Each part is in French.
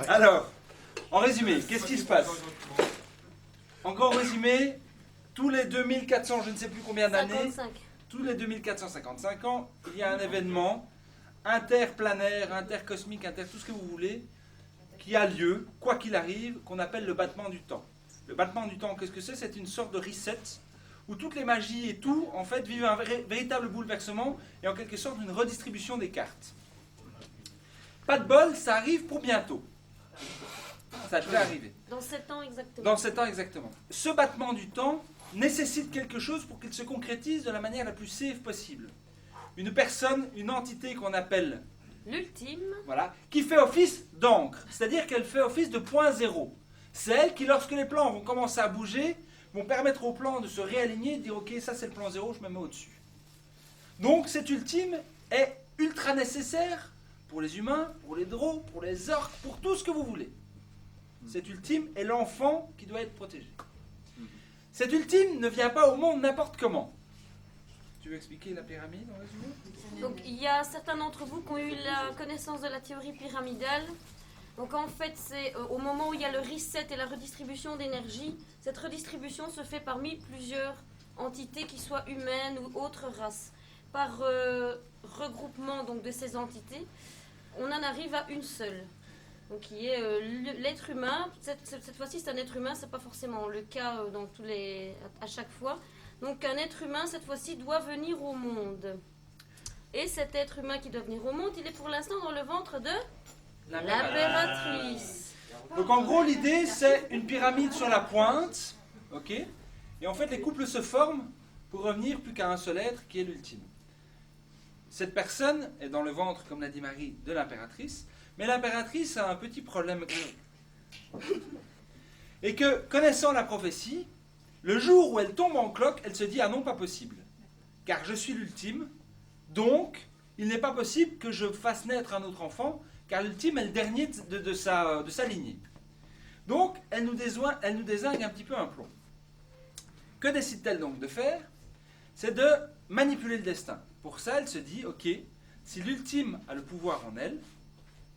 Alors, en résumé, qu'est-ce qui se passe? Encore en résumé, tous les 2400, je ne sais plus combien d'années, 55. tous les 2455 ans, il y a un événement interplanaire, intercosmique, tout ce que vous voulez, qui a lieu, quoi qu'il arrive, qu'on appelle le battement du temps. Le battement du temps, qu'est-ce que c'est? C'est une sorte de reset, où toutes les magies et tout, en fait, vivent un véritable bouleversement, et en quelque sorte une redistribution des cartes. Pas de bol, ça arrive pour bientôt. Ça devrait arriver. Dans 7 ans exactement. Dans 7 ans exactement. Ce battement du temps nécessite quelque chose pour qu'il se concrétise de la manière la plus safe possible. Une personne, une entité qu'on appelle l'ultime, voilà, qui fait office d'encre, c'est-à-dire qu'elle fait office de point zéro. C'est elle qui, lorsque les plans vont commencer à bouger, vont permettre au plan de se réaligner et de dire ok, ça c'est le plan zéro, je me mets au-dessus. Donc cet ultime est ultra nécessaire pour les humains, pour les drôles, pour les orques, pour tout ce que vous voulez. Cet ultime est l'enfant qui doit être protégé. Cet ultime ne vient pas au monde n'importe comment. Tu veux expliquer la pyramide en résumé? Donc il y a certains d'entre vous qui ont eu la connaissance de la théorie pyramidale. Donc en fait, c'est au moment où il y a le reset et la redistribution d'énergie, cette redistribution se fait parmi plusieurs entités, qui soient humaines ou autres races. Par regroupement donc, de ces entités, on en arrive à une seule. Donc qui est l'être humain. Cette fois-ci, c'est un être humain, c'est pas forcément le cas dans à chaque fois. Donc un être humain, cette fois-ci, doit venir au monde. Et cet être humain qui doit venir au monde, il est pour l'instant dans le ventre de l'impératrice. Donc en gros, l'idée, c'est une pyramide sur la pointe. Ok. Et en fait, les couples se forment pour revenir plus qu'à un seul être, qui est l'ultime. Cette personne est dans le ventre, comme l'a dit Marie, de l'impératrice. Mais l'impératrice a un petit problème. Et que, connaissant la prophétie, le jour où elle tombe en cloque, elle se dit « Ah non, pas possible. Car je suis l'ultime, donc il n'est pas possible que je fasse naître un autre enfant, car l'ultime est le dernier de sa lignée. » Donc, elle nous désigne un petit peu un plomb. Que décide-t-elle donc de faire? C'est de manipuler le destin. Pour ça, elle se dit « Ok, si l'ultime a le pouvoir en elle,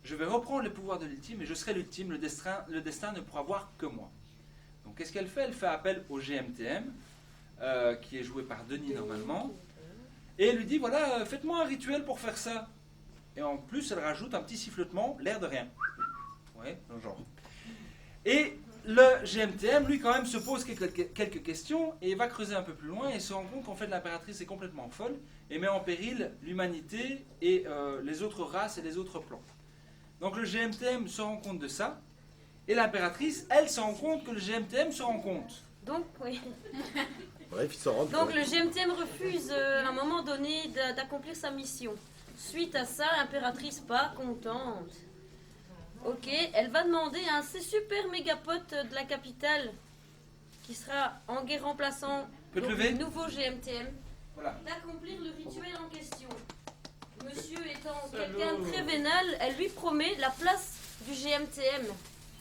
je vais reprendre le pouvoir de l'ultime et je serai l'ultime, le destin ne pourra voir que moi. » Donc qu'est-ce qu'elle fait? Elle fait appel au GMTM, qui est joué par Denis normalement, et elle lui dit, voilà, faites-moi un rituel pour faire ça. Et en plus, elle rajoute un petit sifflotement, l'air de rien. Ouais, le genre. Et le GMTM, lui, quand même, se pose quelques questions, et va creuser un peu plus loin, et se rend compte qu'en fait, l'impératrice est complètement folle, et met en péril l'humanité et les autres races et les autres plans. Donc le GMTM se rend compte de ça, et l'impératrice, elle, se rend compte que le GMTM se rend compte. Donc, oui. Bref, ils s'en rendent Donc compte. le GMTM refuse à un moment donné d'accomplir sa mission. Suite à ça, l'impératrice pas contente. Ok, elle va demander à un de ses super méga potes de la capitale, qui sera en guerre remplaçant donc, le nouveau GMTM, voilà, d'accomplir le rituel en question. Monsieur étant quelqu'un de très vénal, elle lui promet la place du GMTM,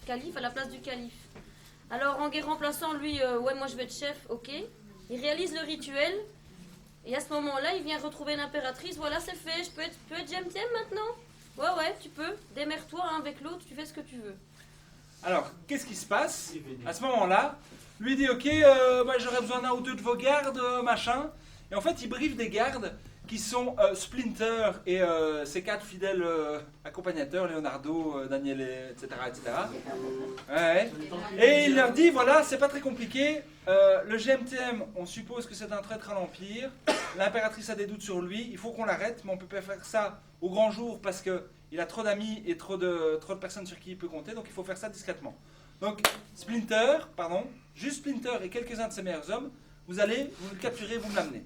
calife à la place du calife. Alors en guerre remplaçant, lui, ouais, moi je vais être chef, ok. Il réalise le rituel, et à ce moment-là, il vient retrouver l'impératrice. Voilà, c'est fait, je peux être GMTM maintenant? Ouais, tu peux. Démerde-toi hein, avec l'autre, tu fais ce que tu veux. Alors, qu'est-ce qui se passe? À ce moment-là, lui dit, ok, bah, j'aurais besoin d'un ou deux de vos gardes, machin. Et en fait, il briefe des gardes qui sont Splinter et ses 4 fidèles accompagnateurs, Leonardo, Daniele, etc. Ouais. Et il leur dit, voilà, c'est pas très compliqué, le GMTM, on suppose que c'est un traître à l'Empire, l'impératrice a des doutes sur lui, il faut qu'on l'arrête, mais on peut pas faire ça au grand jour parce qu'il a trop d'amis et trop de personnes sur qui il peut compter, donc il faut faire ça discrètement. Donc juste Splinter et quelques-uns de ses meilleurs hommes, vous le capturez, vous me l'amenez.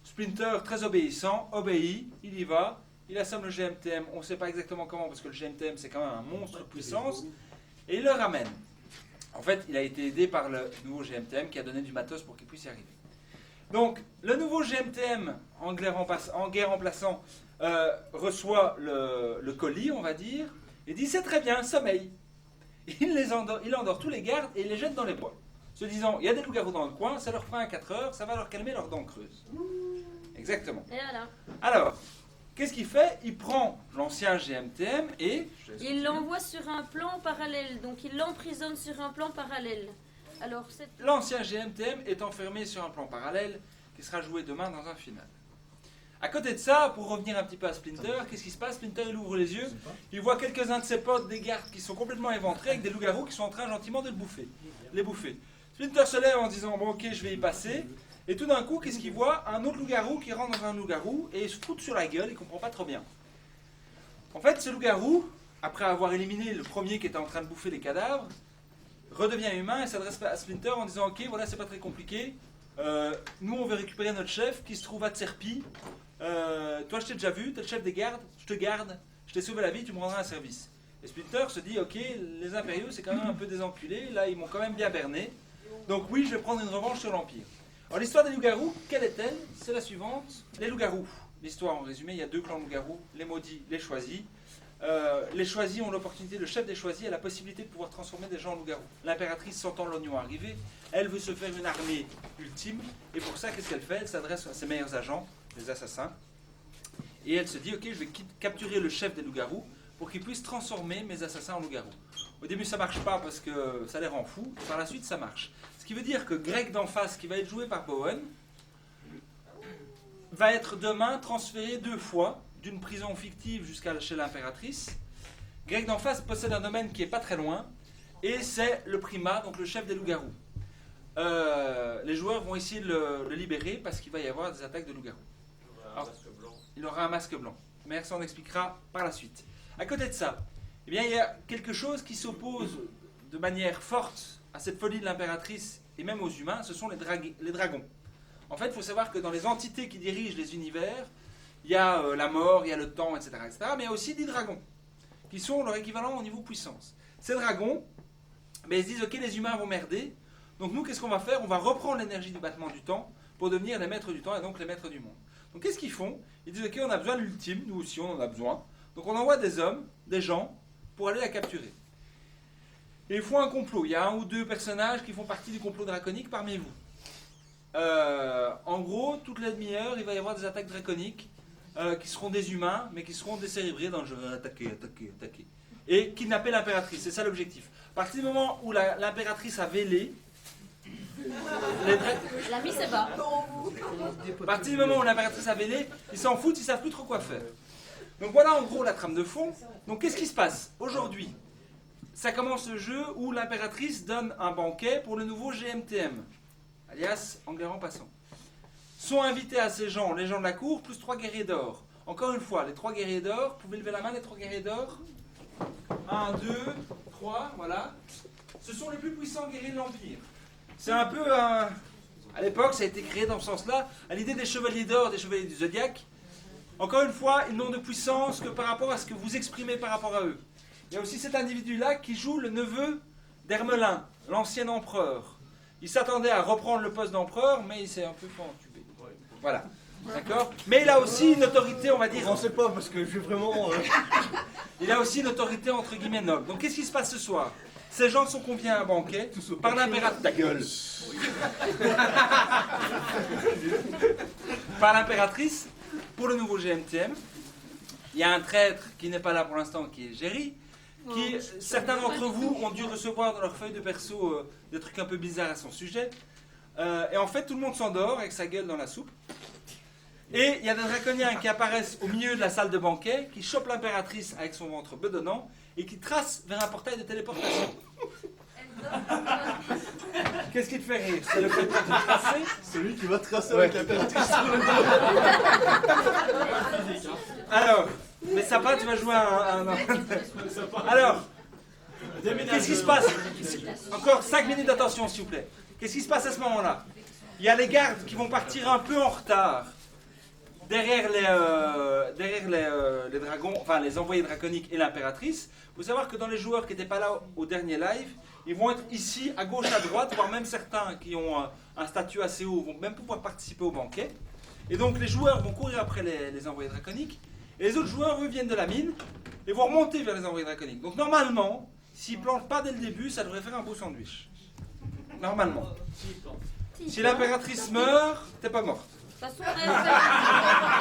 Splinter, très obéissant, obéit, il y va, il assomme le GMTM, on ne sait pas exactement comment, parce que le GMTM c'est quand même un monstre de puissance, et il le ramène. En fait, il a été aidé par le nouveau GMTM qui a donné du matos pour qu'il puisse y arriver. Donc, le nouveau GMTM, en guerre remplaçant, reçoit le colis, on va dire, et dit c'est très bien, sommeil. Il endort tous les gardes et il les jette dans les bois. Se disant, il y a des loups-garous dans le coin, ça leur fera un 4 heures, ça va leur calmer leurs dents creuses. Exactement. Et voilà. Alors, qu'est-ce qu'il fait? Il prend l'ancien GMTM et... Il l'envoie sur un plan parallèle, donc il l'emprisonne sur un plan parallèle. Alors, l'ancien GMTM est enfermé sur un plan parallèle qui sera joué demain dans un final. À côté de ça, pour revenir un petit peu à Splinter, qu'est-ce qui se passe? Splinter, il ouvre les yeux, il voit quelques-uns de ses potes, des gardes qui sont complètement éventrés, avec des loups-garous qui sont en train gentiment de les bouffer. Splinter se lève en disant, bon ok, je vais y passer. Et tout d'un coup, qu'est-ce qu'il voit? Un autre loup-garou qui rentre dans un loup-garou et il se fout sur la gueule, il comprend pas trop bien. En fait, ce loup-garou, après avoir éliminé le premier qui était en train de bouffer les cadavres, redevient humain et s'adresse à Splinter en disant, ok, voilà, c'est pas très compliqué. Nous, on veut récupérer notre chef qui se trouve à Tserpi. Toi, je t'ai déjà vu, t'es le chef des gardes, je te garde, je t'ai sauvé la vie, tu me rendras un service. Et Splinter se dit, ok, les impériaux, c'est quand même un peu des enculés, là, ils m'ont quand même bien berné. Donc oui, je vais prendre une revanche sur l'Empire. Alors l'histoire des loups-garous, quelle est-elle? C'est la suivante. Les loups-garous. L'histoire en résumé, il y a 2 clans loups-garous, les maudits, les choisis. Les choisis ont l'opportunité, le chef des choisis a la possibilité de pouvoir transformer des gens en loups-garous. L'impératrice sentant l'oignon arriver, elle veut se faire une armée ultime, et pour ça, qu'est-ce qu'elle fait? Elle s'adresse à ses meilleurs agents, les assassins, et elle se dit, ok, je vais capturer le chef des loups-garous pour qu'il puisse transformer mes assassins en loups-garous. Au début, ça marche pas parce que ça les rend fous, par la suite, ça marche. Ce qui veut dire que Greg d'en face, qui va être joué par Bowen, va être demain transféré 2 fois d'une prison fictive jusqu'à chez l'impératrice. Greg d'en face possède un domaine qui est pas très loin, et c'est le primat, donc le chef des loups-garous. Les joueurs vont essayer de le libérer parce qu'il va y avoir des attaques de loups-garous. Il aura un masque blanc. Mais ça, on expliquera par la suite. À côté de ça, eh bien, il y a quelque chose qui s'oppose de manière forte à cette folie de l'impératrice et même aux humains, ce sont les dragons. En fait, il faut savoir que dans les entités qui dirigent les univers, il y a la mort, il y a le temps, etc., etc., mais il y a aussi des dragons, qui sont leur équivalent au niveau puissance. Ces dragons, ils se disent, ok, les humains vont merder, donc nous, qu'est-ce qu'on va faire? On va reprendre l'énergie du battement du temps pour devenir les maîtres du temps et donc les maîtres du monde. Donc qu'est-ce qu'ils font? Ils disent, ok, on a besoin de l'ultime, nous aussi on en a besoin, donc on envoie des hommes, des gens, pour aller la capturer. Et ils font un complot, il y a 1 ou 2 personnages qui font partie du complot draconique parmi vous. En gros, toutes les demi-heures, il va y avoir des attaques draconiques qui seront des humains, mais qui seront décérébrés dans le jeu. Attaquer. Et kidnapper l'impératrice, c'est ça l'objectif. À partir du moment où l'impératrice a vélé, la mise est bas. à partir du moment où l'impératrice a vélé, ils s'en foutent, ils savent plus trop quoi faire. Donc voilà en gros la trame de fond. Donc qu'est-ce qui se passe? Aujourd'hui, ça commence le jeu où l'impératrice donne un banquet pour le nouveau GMTM, alias Anglais en passant. Sont invités à ces gens, les gens de la cour, plus 3 guerriers d'or. Encore une fois, les 3 guerriers d'or, vous pouvez lever la main, les 3 guerriers d'or. 1, 2, 3, voilà. Ce sont les plus puissants guerriers de l'Empire. C'est un peu un... À l'époque, ça a été créé dans ce sens-là, à l'idée des chevaliers d'or, des chevaliers du zodiaque. Encore une fois, ils n'ont de puissance que par rapport à ce que vous exprimez par rapport à eux. Il y a aussi cet individu-là qui joue le neveu d'Hermelin, l'ancien empereur. Il s'attendait à reprendre le poste d'empereur, mais il s'est un peu fait entuber. Voilà. D'accord? Mais il a aussi une autorité, on va dire... On sait pas, parce que je suis vraiment... Il a aussi une autorité entre guillemets noble. Donc qu'est-ce qui se passe ce soir? Ces gens sont conviés à un banquet par l'impératrice... Ta gueule! Par l'impératrice pour le nouveau GMTM. Il y a un traître qui n'est pas là pour l'instant, qui est Géry. Certains d'entre vous ont dû recevoir dans leur feuille de perso des trucs un peu bizarres à son sujet. Et en fait, tout le monde s'endort avec sa gueule dans la soupe. Et il y a des draconiens qui apparaissent au milieu de la salle de banquet, qui chopent l'impératrice avec son ventre bedonnant et qui tracent vers un portail de téléportation. Qu'est-ce qui te fait rire? C'est le fait de tracer? Celui qui va tracer avec l'impératrice. Alors, mais Sapa, tu vas jouer un... Alors, qu'est-ce qui se passe? Encore 5 minutes d'attention, s'il vous plaît. Qu'est-ce qui se passe à ce moment-là? Il y a les gardes qui vont partir un peu en retard derrière les dragons, enfin les envoyés draconiques et l'impératrice. Il faut savoir que dans les joueurs qui n'étaient pas là au dernier live, ils vont être ici, à gauche, à droite, voire même certains qui ont un statut assez haut vont même pouvoir participer au banquet. Et donc les joueurs vont courir après les envoyés draconiques, et les autres joueurs, eux, viennent de la mine, et vont remonter vers les envoyés draconiques. Donc normalement, s'ils ne plantent pas dès le début, ça devrait faire un beau sandwich. Normalement. Si l'impératrice meurt, t'es pas morte. De toute façon,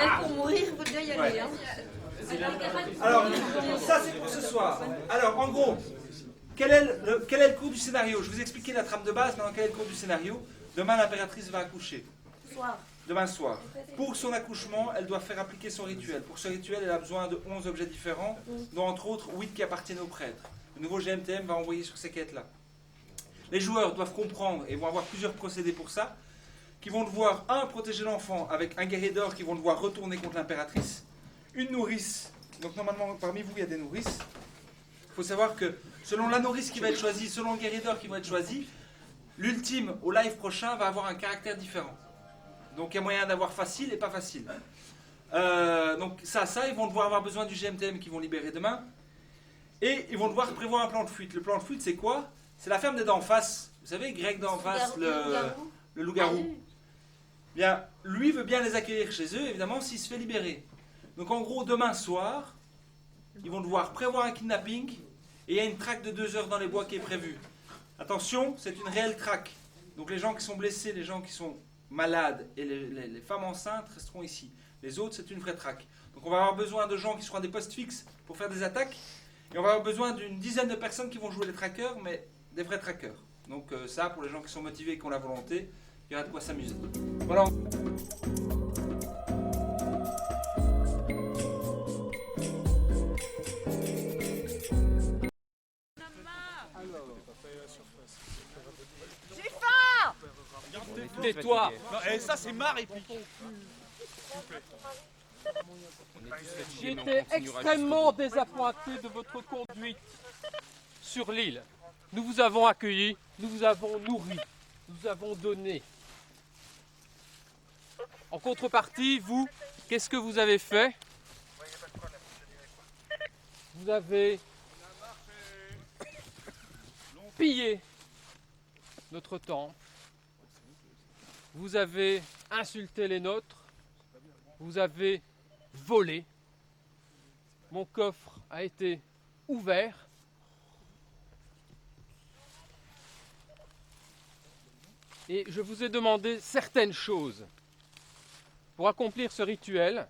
elle pour mourir, il faut déjà y aller. Ouais. Hein. Alors, ça c'est pour ce soir. Alors, en gros, quel est le cours du scénario? Je vous ai expliqué la trame de base, maintenant quel est le cours du scénario? Demain, l'impératrice va accoucher. Soir. Demain soir. Pour son accouchement, elle doit faire appliquer son rituel. Pour ce rituel, elle a besoin de 11 objets différents, dont entre autres 8 qui appartiennent au prêtre. Le nouveau GMTM va envoyer sur ces quêtes-là. Les joueurs doivent comprendre et vont avoir plusieurs procédés pour ça, qui vont devoir, protéger l'enfant avec un guerrier d'or qui vont devoir retourner contre l'impératrice, une nourrice. Donc normalement, parmi vous, il y a des nourrices. Il faut savoir que selon la nourrice qui va être choisie, selon le guerrier d'or qui va être choisi, l'ultime au live prochain va avoir un caractère différent. Donc il y a moyen d'avoir facile et pas facile. Donc ça, ils vont devoir avoir besoin du GMTM qu'ils vont libérer demain. Et ils vont devoir prévoir un plan de fuite. Le plan de fuite, c'est quoi? C'est la ferme des d'en face. Vous savez, Greg d'en face, le loup-garou. Bien, lui veut bien les accueillir chez eux, évidemment, s'il se fait libérer. Donc en gros, demain soir, ils vont devoir prévoir un kidnapping. Et il y a une traque de 2 heures dans les bois qui est prévue. Attention, c'est une réelle traque. Donc les gens qui sont blessés, les gens qui sont malades et les femmes enceintes resteront ici. Les autres, c'est une vraie traque. Donc on va avoir besoin de gens qui seront à des postes fixes pour faire des attaques. Et on va avoir besoin d'une dizaine de personnes qui vont jouer les trackers, mais des vrais trackers. Donc ça, pour les gens qui sont motivés et qui ont la volonté, il y aura de quoi s'amuser. Voilà. Tais-toi. Et ça, c'est ma réplique. J'étais extrêmement désappointé de votre conduite sur l'île. Nous vous avons accueillis, nous vous avons nourris, nous vous avons donné. En contrepartie, vous, qu'est-ce que vous avez fait? Vous avez pillé notre temple. Vous avez insulté les nôtres. Vous avez volé. Mon coffre a été ouvert. Et je vous ai demandé certaines choses. Pour accomplir ce rituel,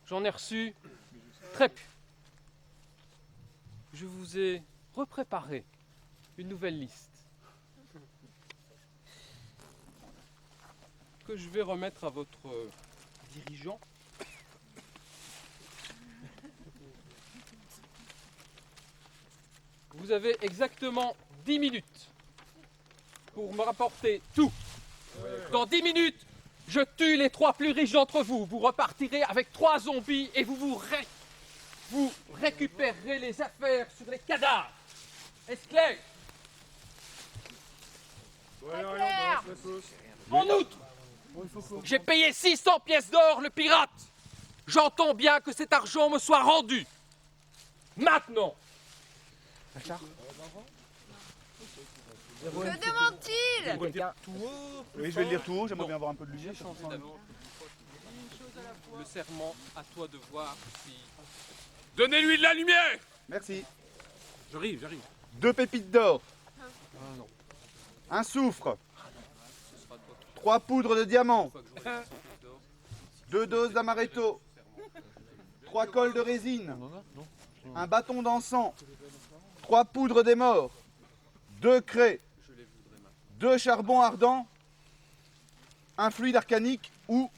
j'en ai reçu très peu. Je vous ai repréparé une nouvelle liste que je vais remettre à votre dirigeant. Vous avez exactement 10 minutes pour me rapporter tout. Dans 10 minutes, je tue les 3 plus riches d'entre vous. Vous repartirez avec 3 zombies et vous récupérerez les affaires sur les cadavres. Est-ce clair? En outre, j'ai payé 600 pièces d'or le pirate. J'entends bien que cet argent me soit rendu. Maintenant. Que demande-t-il? Oui, je vais le lire tout haut, j'aimerais bien avoir un peu de lumière. Le serment, à toi de voir si... Donnez-lui de la lumière! Merci. J'arrive. 2 pépites d'or. non. Un soufre. 3 poudres de diamant. 2 doses d'amaretto. 3 cols de résine. Un bâton d'encens. 3 poudres des morts. 2 craies. 2 charbons ardents. Un fluide arcanique ou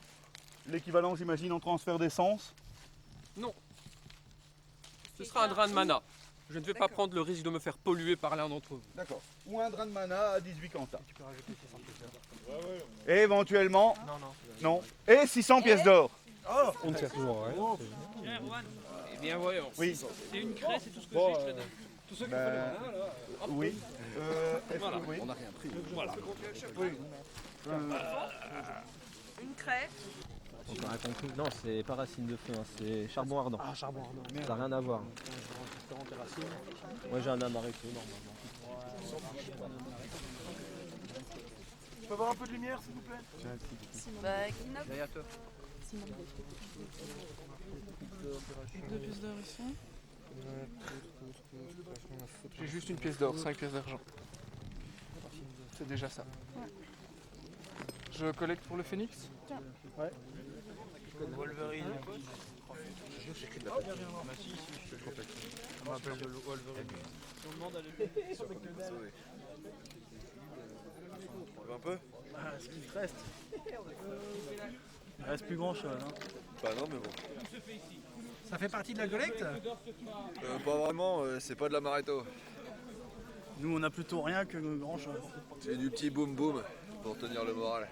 l'équivalent, j'imagine, en transfert d'essence. Non. Ce sera un drain de mana. Je ne vais pas prendre le risque de me faire polluer par l'un d'entre vous. D'accord. Ou un drain de mana à 18 quanta. Et éventuellement... Non. Et 600 pièces d'or. On tire toujours, ouais. Eh bien, voyons. Oui. C'est une craie, c'est tout ce que j'ai, je te donne. Tous ceux qui font les manas, là. Oui. Voilà. Oui. On n'a rien pris. Voilà. Oui. Une craie. On a compris. Non, c'est pas racine de feu, hein, c'est charbon ardent. Ah, charbon ardent. Ça n'a rien à voir. Moi j'ai un amaretto normalement. Je peux avoir un peu de lumière, s'il vous plaît? Bah, Kidnap. Derrière toi. J'ai juste une pièce d'or, 5 pièces d'argent. C'est déjà ça. Je collecte pour le phénix. Ouais. Un peu. Ce qu'il reste. Il reste plus grand chose. Hein. Bah non mais bon. Ça fait partie de la collecte? Pas vraiment, c'est pas de la Maréto. Nous on a plutôt rien que grand chose. C'est du petit boum boum pour tenir le moral.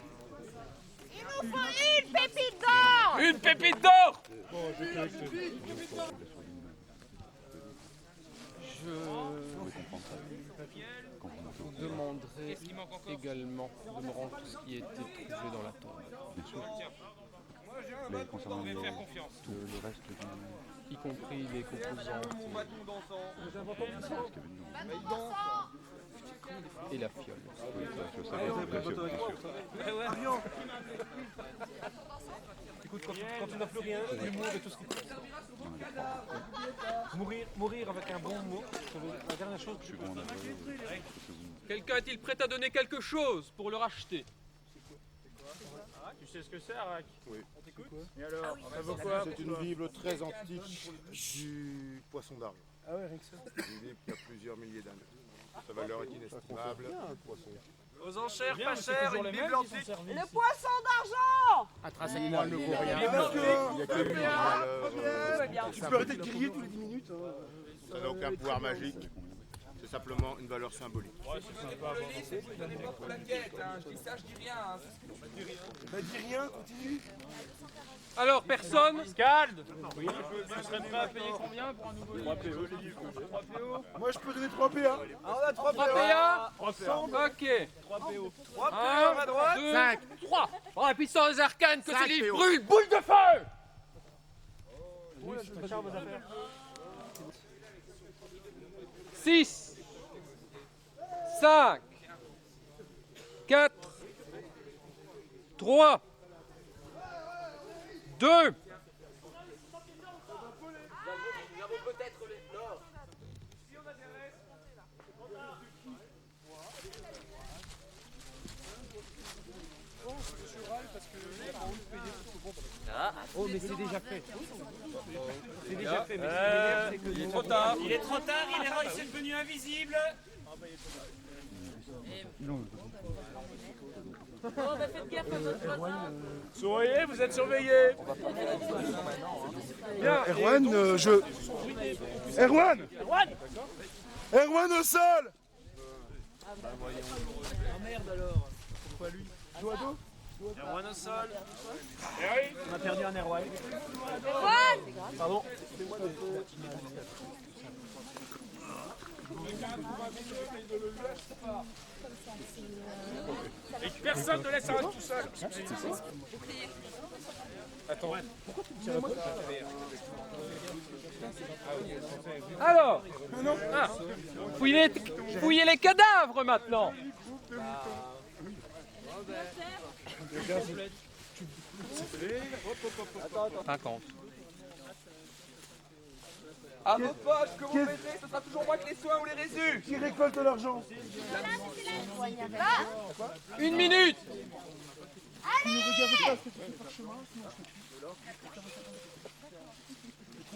Il nous faut une pépite d'or. Une pépite d'or. Je vous demanderai également de me rendre tout ce qui a été trouvé dans la tombe. Bien sûr. Mais concernant le reste Y compris les composantes et la fiole. Écoute, quand tu n'as plus rien, l'humour est tout ce qui te reste. Mourir avec un bon mot, c'est la dernière chose que tu peux faire. Quelqu'un est-il prêt à donner quelque chose pour le racheter? Tu sais ce que c'est, Arak? Oui. Et alors, ça vaut quoi? C'est une bible très antique du poisson d'argent. Ah ouais, rien que ça. Une bible qui a plusieurs milliers d'années. Sa valeur est inestimable. Aux enchères pas chères, une bible antique. Le poisson d'argent. Intrinsèquement, elle ne vaut rien. Il y a que une valeur. Tu peux arrêter de griller tous les 10 minutes. Ça n'a aucun pouvoir magique. C'est simplement une valeur symbolique. Bah dis rien, continue. Alors, personne? Scald. Oui. Tu serais prêt à payer combien pour un nouveau livre? 3 PO. 3 PO. Moi je peux donner 3 PA. Ah, on a 3 3 PO. PA? 3 PO. Ok. 3 PO. 3 PO 1, à droite. 2, 3. Par la puissance des arcanes, que ce 5 livre PO. brûle, boule de feu! 6, 5, 4, 3, 2, Oh mais c'est déjà fait. C'est déjà fait, mais il est trop tard. il est trop tard, il s'est devenu invisible. Bon, bah faites gaffe à votre voisin. Souriez, vous êtes surveillés. Bien, Erwan, Erwan Erwan au sol. Erwan au sol. On a perdu un Erwan. Pardon. Et personne ne laisse Arak tout seul. Attends. Alors, fouillez les cadavres maintenant. 50. À vos poches, que vous mettez, ce sera toujours moins que les soins ou les résus. Qui récolte l'argent? 1 minute.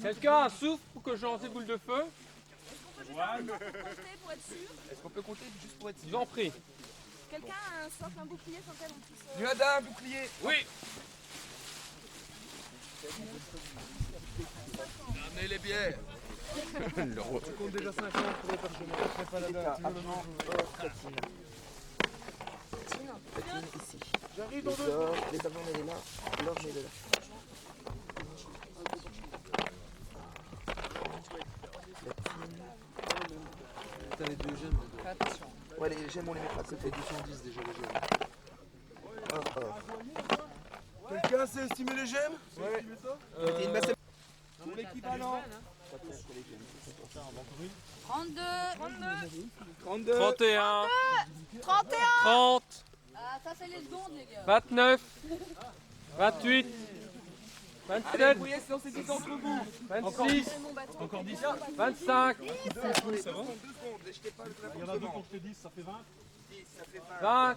Quelqu'un a un souffle pour que je lance des boules de feu? Est-ce qu'on peut compter juste pour être Je vous en prie. Quelqu'un a un socle, un bouclier sur lequel on puisse... Nuada, un bouclier. Oui. Ramenez les bières. Tu comptes déjà 50 pour les parchemins. Je pas la date. J'arrive dans 2 secondes. Les avions, elle est là. L'orge, elle est là. T'as les 2 gemmes. Ouais, les gemmes, on les mettra. Ça fait 210 déjà, les gemmes. Quelqu'un sait estimer les gemmes? Ouais. Pour l'équivalent. 32. 32. 31. 31. 30. Ah, ça c'est les secondes, les gars. 29. 28. 27. Débrouillez, sinon c'est 10 entre vous. 26. Encore 10. 25. Il y en a 2 contre 10, ça fait 20. 20.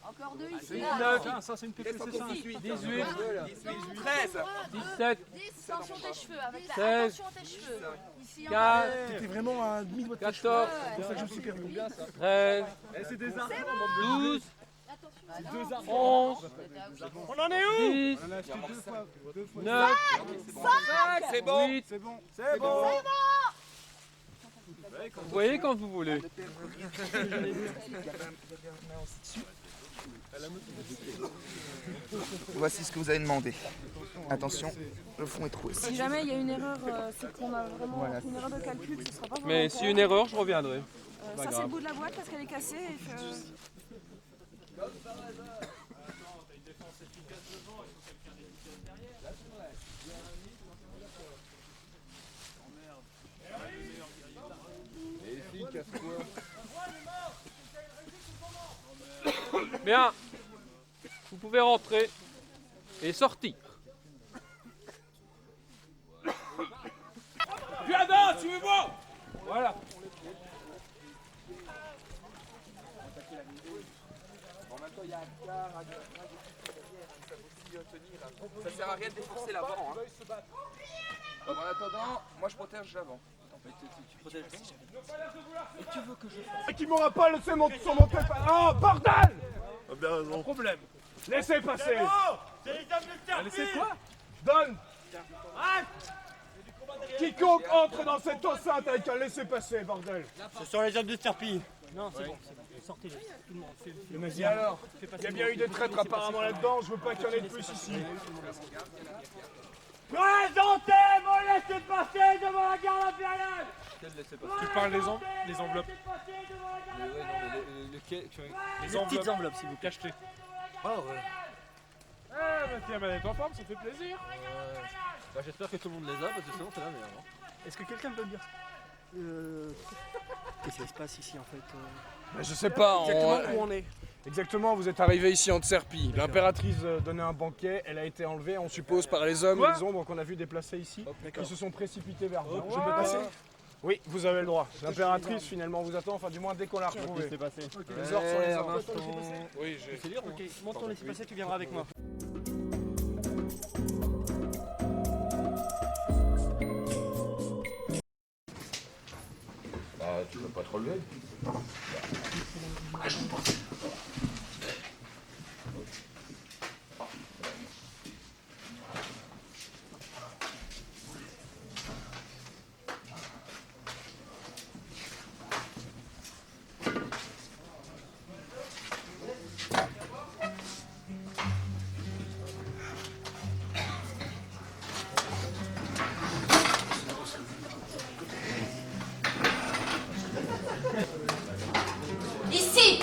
Encore 2 ici. 19, Tiens, ça c'est une pépé, c'est ça. 18, 13. 17, Attention tes cheveux, avec la 16, attention tes cheveux. Ici, 15, T'es vraiment à demi-doigt de 14, C'est pour ça que je me suis perdu. 13, C'est des arts. 12, 11, On en est où? 10, On a acheté 2 fois. 9, C'est bon. 8. C'est bon. C'est bon. Vous voyez quand vous voulez. Voici ce que vous avez demandé. Attention, le fond est troué. Si jamais il y a une erreur, c'est qu'on a vraiment une erreur de calcul, ce sera pas volontaire. Mais si une erreur, je reviendrai. Ça c'est le bout de la boîte parce qu'elle est cassée et que... Bien. Vous pouvez rentrer et sortir. Piada, tu veux voir? Voilà. Ça sert à rien de défoncer l'avant. Hein. En attendant, moi je protège l'avant. Qui m'aura pas laissé son monter. Oh, bordel! Bien raison. Problème. Laissez passer. C'est les hommes de Serpy. Laissez quoi? Donne. Quiconque entre dans cette enceinte avec un laissez-passer, bordel. Ce sont les hommes de Serpy. Non, c'est bon. Sortez-le. Tout le monde. Le nazis. Alors, il y a bien eu des traîtres apparemment là-dedans, je veux pas qu'il y en ait de plus ici. Présentez mon laissez-passer devant la garde impériale. Tu parles des enveloppes. Les petites enveloppes, si vous cachetez. Ah ouais. Eh bah tiens, manette en forme, ça fait plaisir. Bah, j'espère que tout le monde les a parce que sinon c'est la merde. Est-ce que quelqu'un peut me dire qu'est-ce qui se passe ici en fait Bah, je sais pas. Exactement où on est. Exactement, vous êtes arrivé ici en Tserpie. L'impératrice donnait un banquet, elle a été enlevée, on suppose, par les hommes et les ombres qu'on a vu déplacer ici. Ils se sont précipités vers vous. Je peux passer? Oui, vous avez le droit. L'impératrice finalement vous attend, enfin du moins dès qu'on l'a retrouvée. Les ordres sont les ordres. Oui, j'ai... Ok, monte ton laissez-passer, tu viendras avec moi. Tu peux pas te relever. Ici.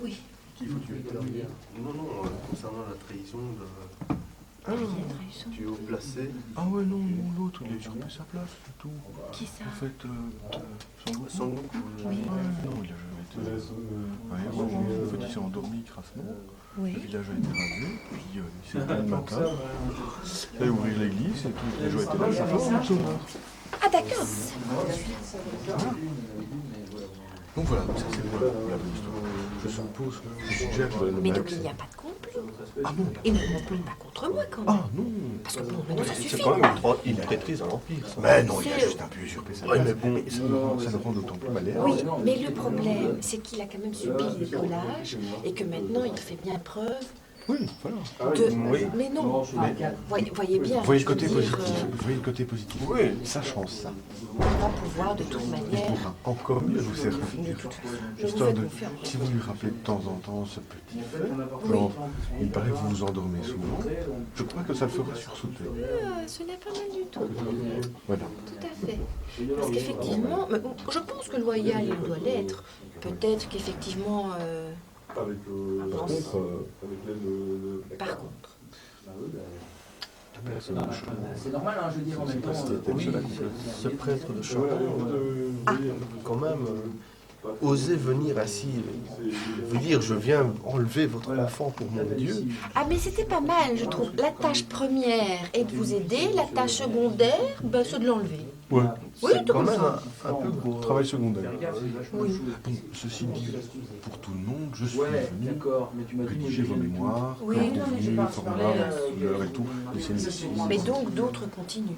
Oui. Qui faut tuer? Non, non, concernant la trahison de... Tu es haut placé. Ah ouais, non, non, l'autre, il a usurpé sa place, c'est tout. Qui ça? En fait, Sangoku. Oui. Non, il a jamais été... Ouais, en fait, il s'est endormi crassement. Oui. Le village a été rasé, puis il s'est levé le matin. Il a ouvert l'église, et tout le village a été là, ça fait un sauveur. Ah d'accord. Donc voilà, ça c'est pour la vraie histoire. Je suppose que je suggère que... Mais donc il n'y a pas de complot. Ah non. Et ne complot pas contre moi quand même. Ah non. Parce que bon, maintenant ça suffit. C'est quand même une traîtrise à l'Empire, ça. Mais non, il a juste un peu usurpé sa place. Mais bon, ça le rend d'autant plus malheureux. Oui, mais le problème, c'est qu'il a quand même subi des collages et que maintenant il fait bien preuve. Oui, voilà. Oui. Mais non, voyez bien. Voyez le côté positif. Voyez le côté positif. Oui, sachant ça. On va pouvoir de toute manière. Il pourra encore mieux vous servir. Histoire de, si vous lui rappelez de temps en temps ce petit fait, alors, il paraît que vous vous endormez souvent. Je crois que ça le fera sursauter. Ce n'est pas mal du tout. Voilà. Tout à fait. Parce qu'effectivement, je pense que loyal, il doit l'être. Peut-être qu'effectivement. Par contre. C'est normal, hein, je veux dire, en même temps. Oui, Ce prêtre de Chambon, quand même, oser venir ainsi, vous dire je viens enlever votre enfant pour mon Dieu. Ah mais c'était pas mal, je trouve. La tâche première est de vous aider, la tâche secondaire, c'est de l'enlever. Ouais. Oui, c'est quand même un peu gros. Travail secondaire. Oui. Bon, ceci dit, pour tout le monde, je suis venu rédiger vos mémoires, formulaire, couleur et tout. Mais donc d'autres continuent.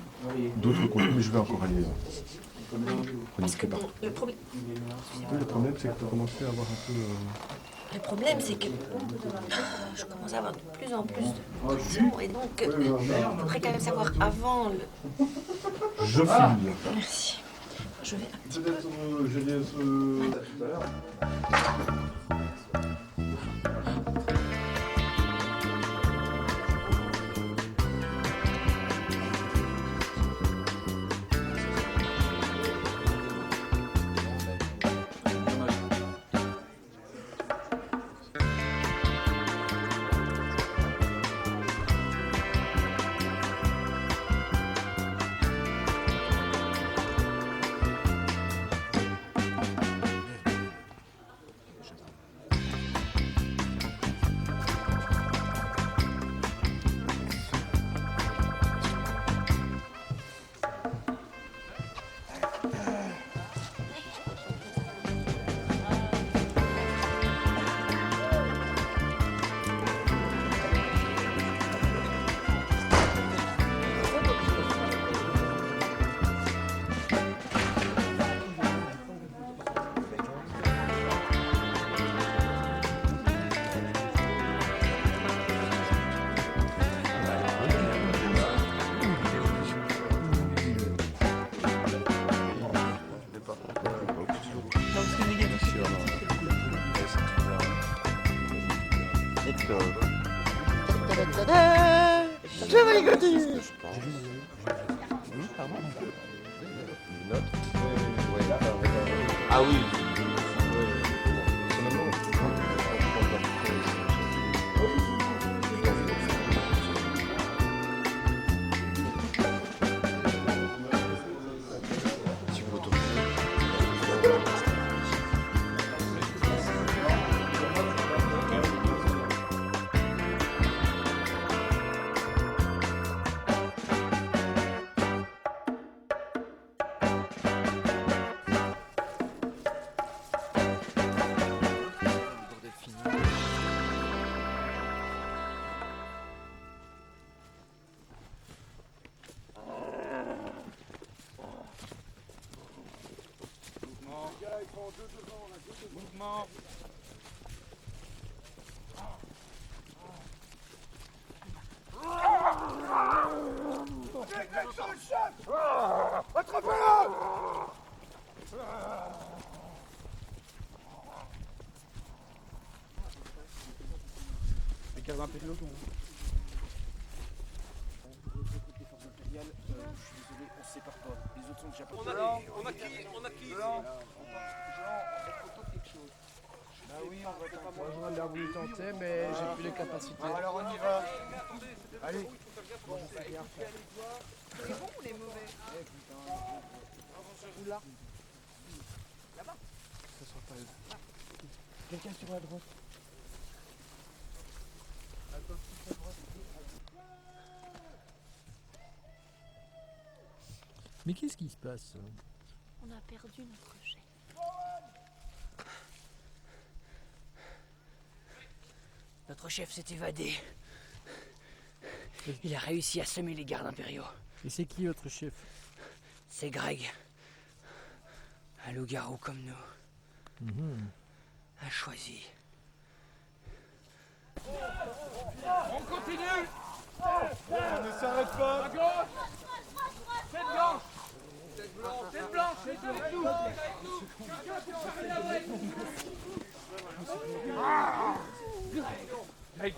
D'autres continuent, mais je vais encore aller. Parce que bon, le problème. Le problème, c'est que tu as commencé à avoir un peu. Le problème, c'est que je commence à avoir de plus en plus de pression et donc je voudrais quand même savoir avant le. Je file. Merci. Je vais un petit peu. Je laisse tout à l'heure. Je vais les continuer. Ah oui. Mouvement. Attrapez-le! Garde un peu de l'eau. On se sépare pas. Les autres sont déjà pas. On a qui ici? Jean, on fait photo de quelque chose. oui, j'aurais bien voulu tenter, mais j'ai plus les capacités. Alors on y va. Allez. C'est bon ou les mauvais? Là. Là-bas. Ça sera pas eux. Quelqu'un sur la droite. Mais qu'est-ce qui se passe? On a perdu notre chef. Notre chef s'est évadé. Il a réussi à semer les gardes impériaux. Et c'est qui votre chef? C'est Greg. Un loup-garou comme nous. Un choisi. On continue. On ne s'arrête pas. À gauche. Tête blanche. Tête blanche. Tête avec nous. Aïe.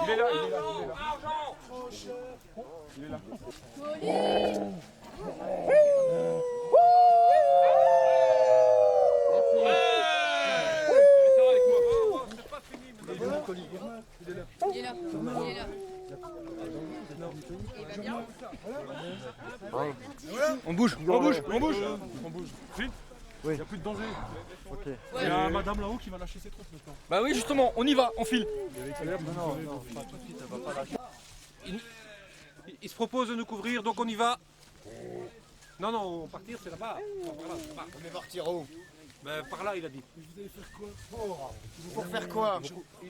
Il est là, il est là, il est là. Il est là. On bouge. Vite. Il n'y a plus de danger. Il y a madame là-haut qui va lâcher ses troupes maintenant. Bah oui, justement, on y va, on file. Il se propose de nous couvrir, donc on y va. Non, partir c'est là-bas. On est partir où? Ben, par là, il a dit. Vous allez faire quoi? Pour faire quoi?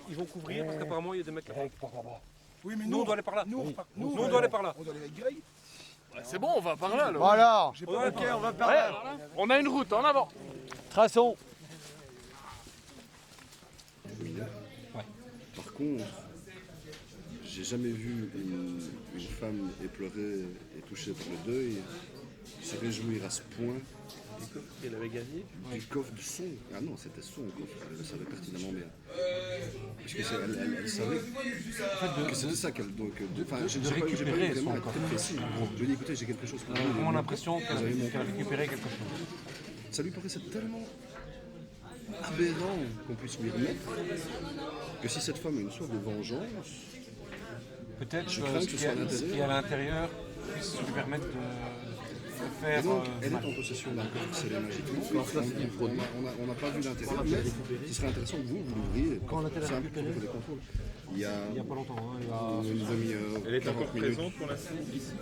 Ils vont couvrir parce qu'apparemment il y a des mecs là-bas. Oui, mais Nous, on doit aller par là. Nous, on doit aller par là. On doit aller avec Greg. C'est bon, on va par là alors. Voilà. Ok, on va par là. On a une route, en avant. Traçons. Par contre, j'ai jamais vu une femme éplorée et touchée par le deuil se réjouir à ce point Du coffre qu'elle avait gagné. Du coffre de son. Ah non, c'était son coffre, elle le savait pertinemment bien. Parce que elle savait que c'était ça qu'elle. De récupérer son coffre. Je lui ai dit, écoutez, j'ai quelque chose pour vous. On a l'impression qu'elle a récupéré quelque chose. Ça lui paraissait tellement aberrant qu'on puisse lui remettre que si cette femme a une sorte de vengeance, peut-être je crains que ce soit à ce l'intérieur. qui est à l'intérieur puisse lui permettre de faire. Et donc, elle est en possession d'un coffre scellé magiquement. On n'a pas vu l'intérieur, mais ce serait intéressant que vous l'ouvriez. Quand l'a-t-elle C'est un peu récupéré pour des contrôles. Il y a pas longtemps. Hein, une demi-heure. Elle est encore 40 minutes. présente pour l'instant ici?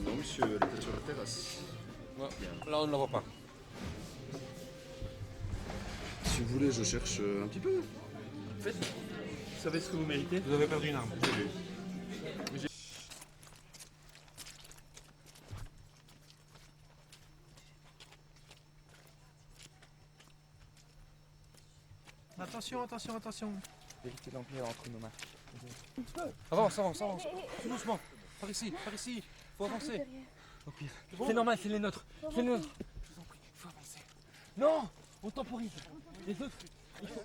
Non, monsieur, elle était sur la terrasse. Là, on ne la voit pas. Si vous voulez, je cherche un petit peu. Vous savez ce que vous méritez? Vous avez perdu une arme. J'ai vu. Attention, attention, attention. Vérité l'Empire entre nos mains. Avance. Tout doucement. Par ici. Faut avancer. Au pire. Bon. C'est normal, c'est les nôtres. C'est les nôtres. Je vous en prie, il faut avancer. Non, on temporise. Les autres,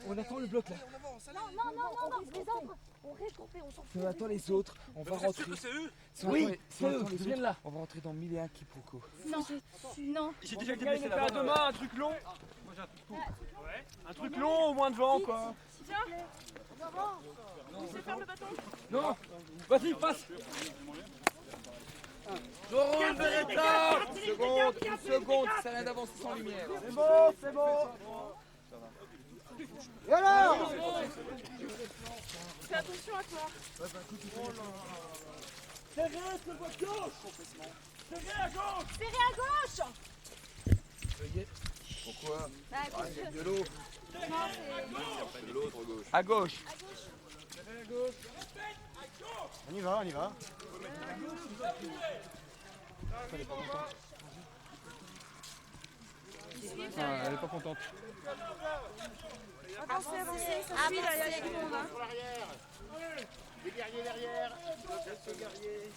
on attend le bloc là. Non, les autres, on reste groupés, on s'en fout. On attend les autres, on va rentrer. que c'est eux? Oui, c'est eux, ils viennent là. On va rentrer dans 1001 quiproquos. Non. J'ai déjà été blessé là-bas. Demain, un truc long. Moi j'ai un truc court. Ouais. Un truc long, au moins de vent quoi. Tiens, tu sais faire le bâton? Non, vas-y, passe. Je roule, Beretta. Une seconde, ça sert à rien d'avancer sans lumière. C'est bon. Et alors? Fais attention à toi. Serrez sur votre gauche. Serrez à gauche. Serrez à gauche. Pourquoi? Bah, parce que- de l'eau. Non, c'est... De l'autre gauche. À gauche. On y va. Elle est pas contente. Ah, elle est pas contente. Avancez, ça suit, là, il y a du monde. Hein. Les guerriers derrière. Quelques guerriers.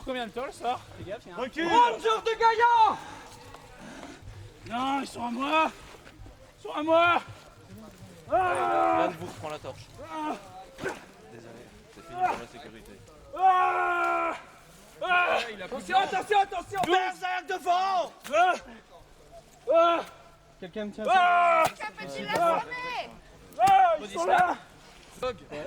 Combien de temps le sort? Fais gaffe, y'a un... Recule! Ranger de Gaillan! Non, ils sont à moi! Ils sont à moi! Là, vous prends la torche. Désolé, c'est fini pour la sécurité. Attention, attention, attention! Berserk devant! Quelqu'un me tient ça? Peut-il l'assommer? Ils sont là!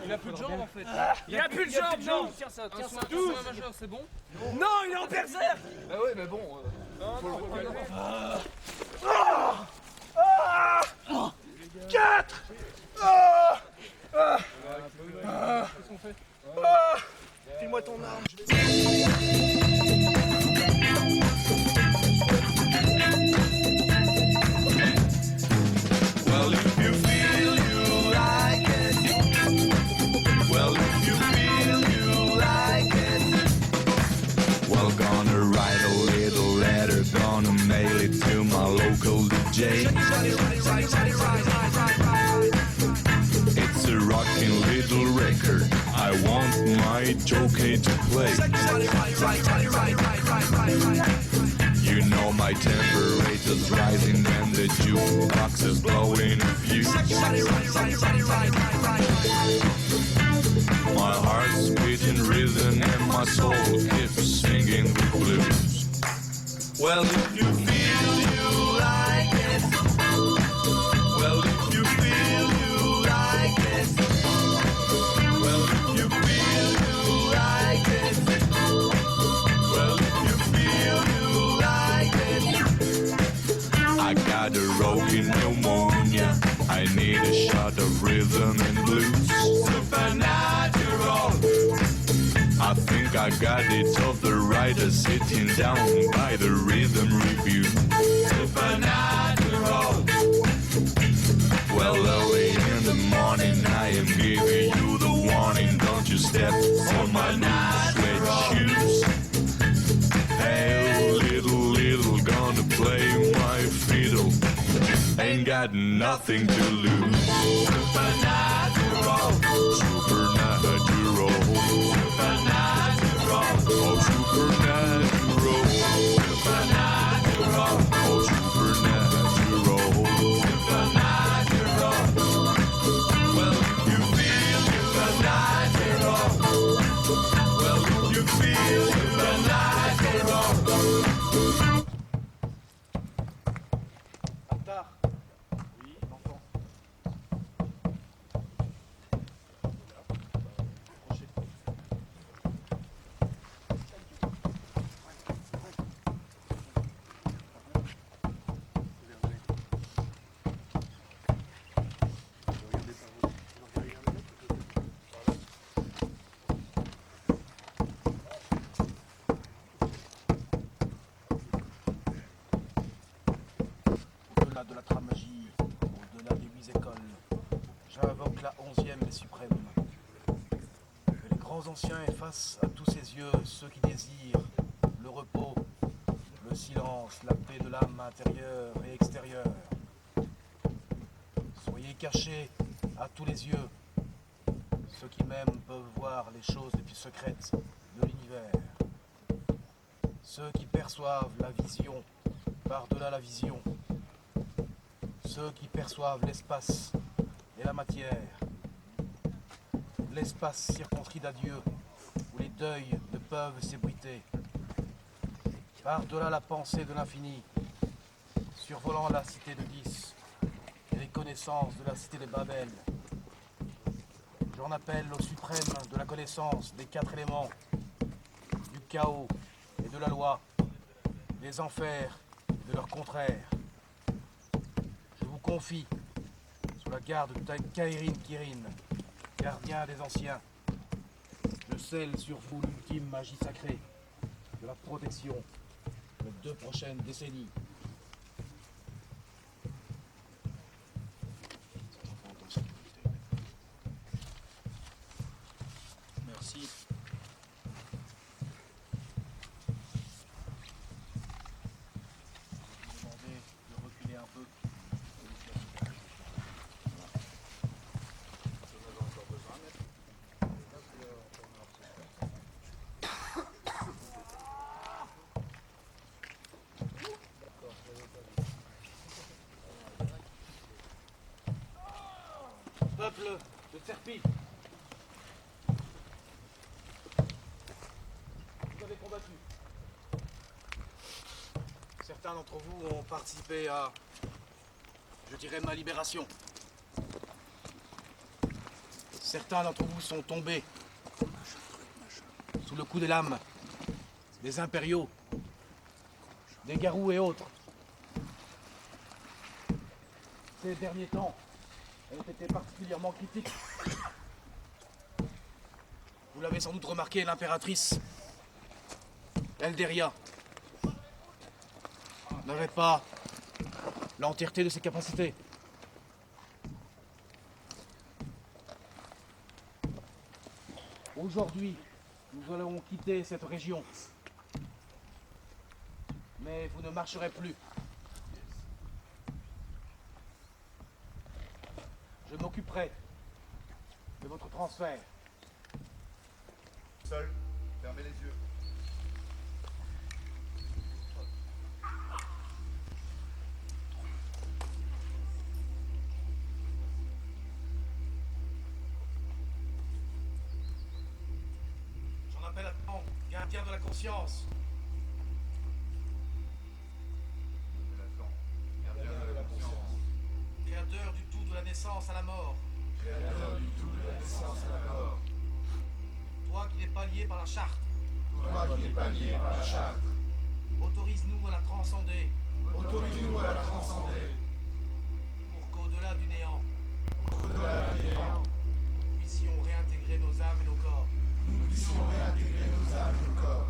Il a plus de jambes en fait. Il a plus de jambes, non! Tiens ça, tiens ça. 12. Majeur, c'est bon? Non, il est en berserk! Bah ouais, mais bon. Faut le reconnaître. 4! Qu'est-ce qu'on fait? File-moi ton arme. Well, if you feel you like it, well, if you feel you like it, well, gonna write a little letter, gonna mail it to my local DJ. It's a rockin' little record, I want my it's okay to play. You know my temperature's rising and the jukebox is blowing a fuse. My heart's beating rhythm and my soul keeps singing the blues. Well, if you feel you like it, well, if you feel you like it, well, if you feel you like it, well, if you feel you like it. I got a broken pneumonia. I need a shot of rhythm and blues. Supernatural. I think I got it off the writer sitting down by the rhythm review. Supernatural. Well, early in the morning I am giving you the warning. Don't you step on my new sweat shoes. Hey, little, gonna play my fiddle. Ain't got nothing to lose. Supernatural. Supernatural. Supernatural. Oh, supernatural. Supernatural. Oh, supernatural. Supernatural. Well, if you feel supernatural. Well, if you feel supernatural. Au-delà de la tramagie, au-delà des 8 écoles, j'invoque la 11e des suprêmes. Que les grands anciens effacent à tous ses yeux ceux qui désirent le repos, le silence, la paix de l'âme intérieure et extérieure. Soyez cachés à tous les yeux. Ceux qui m'aiment peuvent voir les choses les plus secrètes de l'univers. Ceux qui perçoivent la vision par-delà la vision. Ceux qui perçoivent l'espace et la matière. L'espace circonscrit d'adieu, où les deuils ne peuvent s'ébruiter. Par-delà la pensée de l'infini, survolant la cité de 10 et les connaissances de la cité de Babel. J'en appelle au suprême de la connaissance des 4 éléments, du chaos et de la loi, des enfers et de leur contraire. Je vous confie, sous la garde de Kairin Kirin, gardien des anciens, je scelle sur vous l'ultime magie sacrée de la protection des 2 prochaines décennies. Merci. Je vous demandais de reculer un peu. Peuple de Serpi, vous avez combattu. Certains d'entre vous ont participé à, je dirais, ma libération. Certains d'entre vous sont tombés sous le coup des lames, des impériaux, des garous et autres. Ces derniers temps ont été particulièrement critiques. Vous l'avez sans doute remarqué, l'impératrice Elderia n'avait pas l'entièreté de ses capacités. Aujourd'hui, nous allons quitter cette région. Mais vous ne marcherez plus. Je m'occuperai de votre transfert. Seul. Fermez les yeux. J'en appelle à temps, gardien de la conscience. Créateur du tout de la naissance à la mort. Créateur du tout de la naissance à la mort. Toi qui n'es pas lié par la charte. Toi qui n'es pas lié par la charte. Autorise-nous à la transcender. Autorise-nous à la transcender. Pour qu'au-delà du néant. Au-delà du néant. Nous puissions réintégrer nos âmes et nos corps. Nous puissions réintégrer nos âmes et nos corps.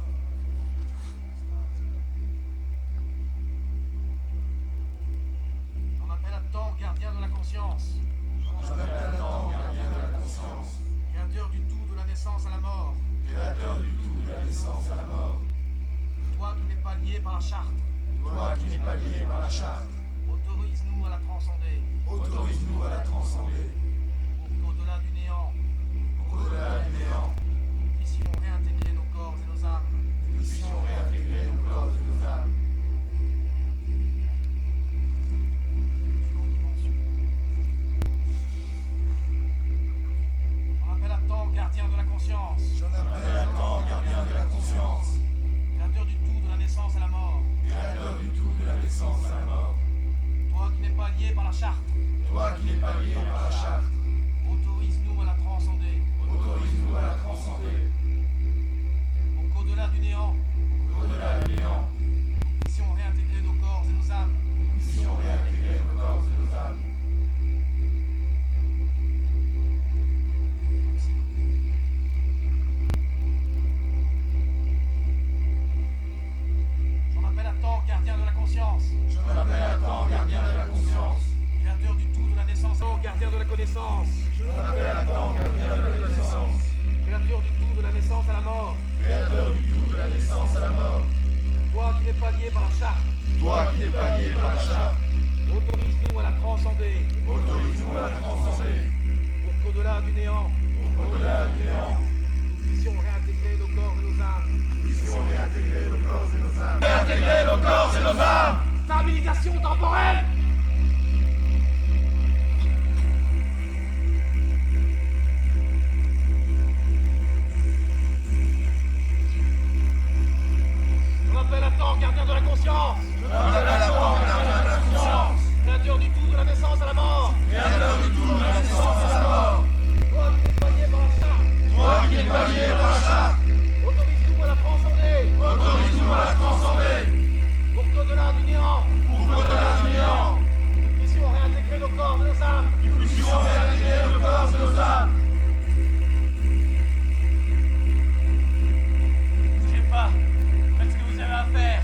J'en appelle à temps, gardien de la conscience. J'en appelle à temps, gardien de la conscience. Créateur du tout de la naissance à la mort. Créateur du tout de la naissance à la mort. Toi qui n'es pas lié par la charte. Toi qui n'es pas lié par la charte. Autorise-nous à la transcender. Autorise-nous à la transcender. Pour qu'au-delà du néant. Au-delà du néant. Nous puissions réintégrer nos corps et nos âmes. Nous puissions réintégrer nos corps et nos âmes. J'en appelle à temps, gardien de la conscience. J'en appelle à temps, gardien de la conscience. Créateur du tout de la naissance à la mort. Créateur du tout de la naissance à la mort. Toi qui n'es pas lié par la charte. Toi qui n'es pas lié par la charte. Autorise-nous à la transcender. Autorise-nous à la transcender. Pour qu'au-delà du néant. Au-delà du néant. Nous puissions réintégrer nos corps et nos âmes. Nous puissions réintégrer nos corps et nos âmes. J'en appelle à temps, gardien de la conscience. J'en appelle à temps, gardien de la conscience. Créateur du tout de la naissance, gardien de la connaissance. J'en appelle à temps, gardien de la connaissance. Créateur du tout de la naissance à la mort. Créateur du tout de la naissance à la mort. Toi qui n'es pas lié par la charte. Toi qui n'es pas lié par la charte. Autorise-nous à la transcender. Autorise-nous à la transcender. Pour qu'au-delà du néant. Au-delà du néant. Nous puissions réintégrer nos corps et nos âmes. Nous puissions réintégrer nos corps et nos âmes. Réintégrer nos corps et nos âmes. Stabilisation temporelle. J'en appelle à temps, gardien de la conscience. J'en appelle à temps, gardien de la conscience. Créateur du tout de la naissance à la mort. Créateur du tout de la naissance à la mort. Toi qui n'es pas lié par la charte. Toi qui n'es pas lié par la charte. Autorise-nous à la transcender. Autorise-nous à la transcender. Pour qu'au-delà du néant. Pour qu'au-delà du néant. Nous puissions réintégrer nos corps et nos âmes. Nous puissions réintégrer nos corps et nos âmes. Bougez pas. Faites ce que vous avez à faire.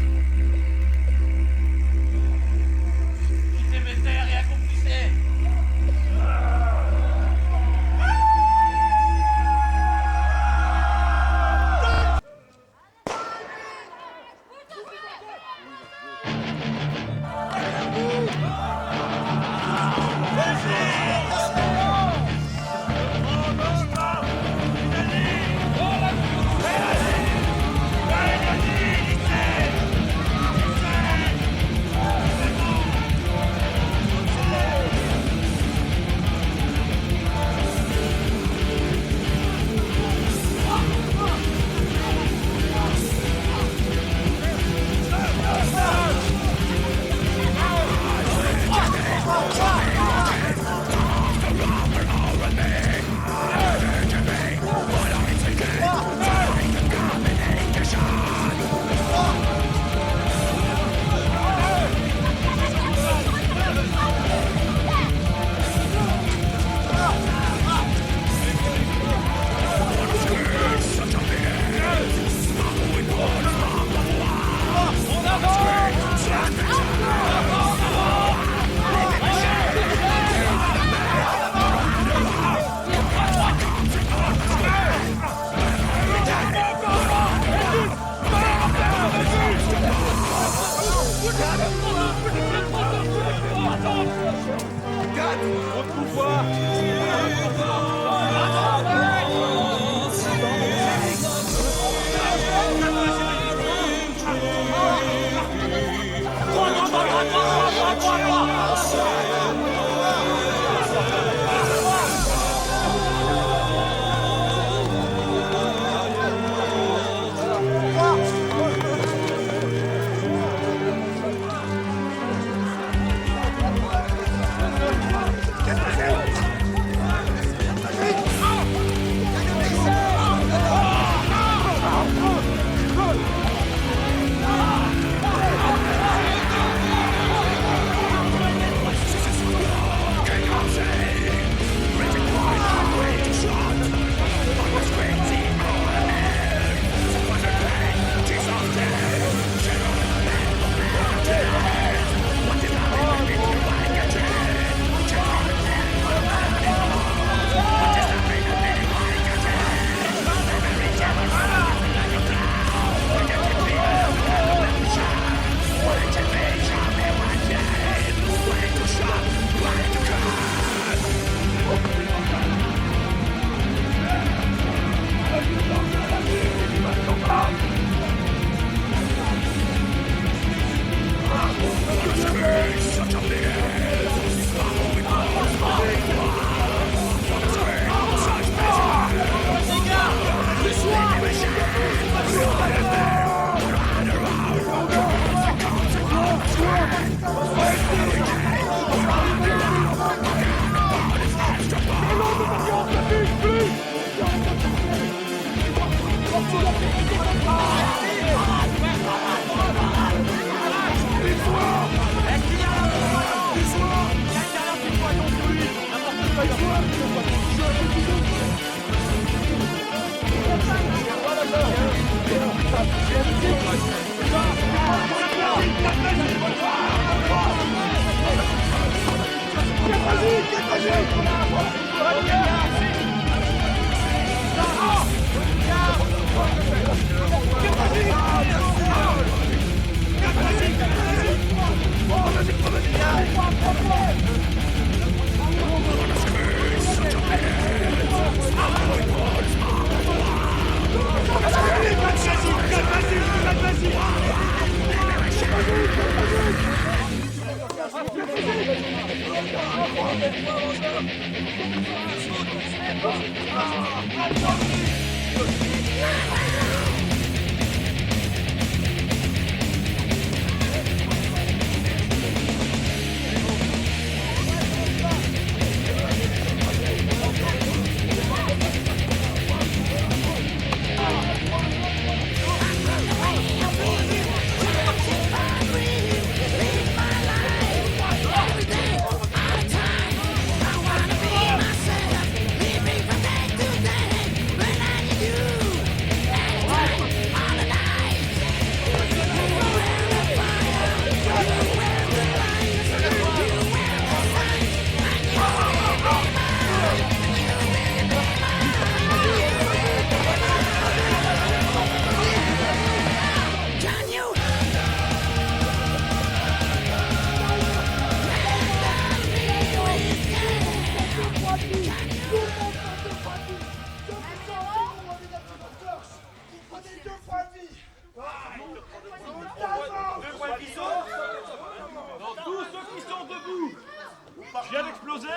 Je viens d'exploser.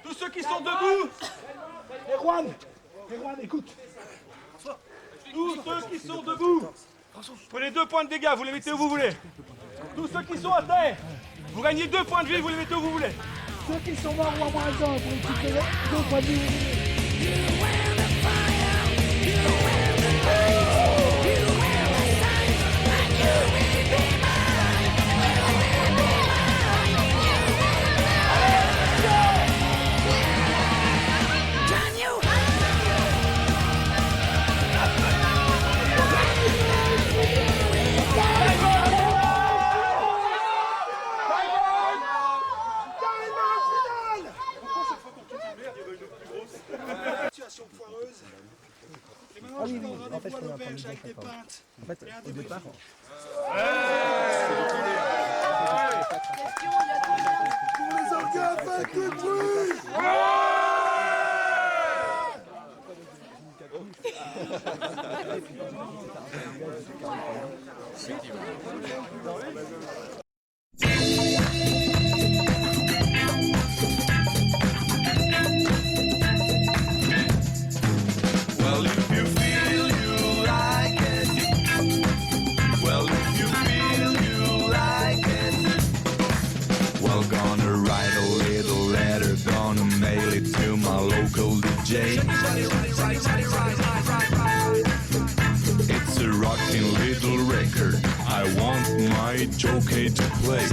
Tous ceux qui sont debout. Erwan, écoute. Tous ceux qui sont debout. Prenez 2 points de dégâts, vous les mettez où vous voulez. Tous ceux qui sont à terre, vous gagnez 2 points de vie, vous les mettez où vous voulez. Ceux qui sont morts ou à moins 1, vous récupérez 2 points de vie. Foireuse. Et maintenant, Ah oui, je prendrai en fait, des je poils connais un d'auberge avec des d'accord. pintes. En fait, et un au départ. débriefing. Pour les organes, faites du bruit! Well, if you feel you like it, well, if you feel you like it, well, gonna write a little letter, gonna mail it to my local DJ. It's a rocking little record, I want my jockey to play.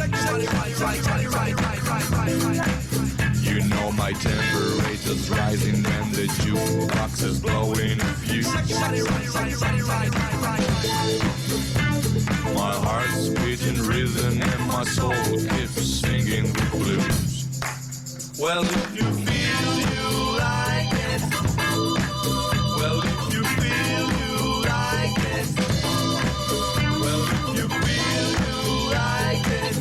You know my temperature's rising when the jukebox is blowing a fuse. My heart's beating rhythm and my soul keeps singing the blues. Well, if you feel you like it, well, if you feel you like it, well, if you feel you like it,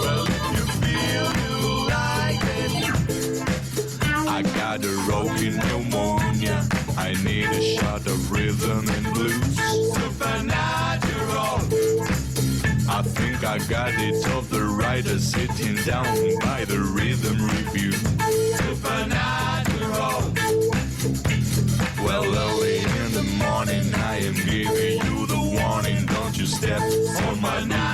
well, if you feel you like it, I got a rockin' pneumonia, I need a shot of rhythm and blues. Supernatural, I think I got it off the writer sitting down by the rhythm review. Supernatural, well, early in the morning I am giving you the warning, don't you step on my knife.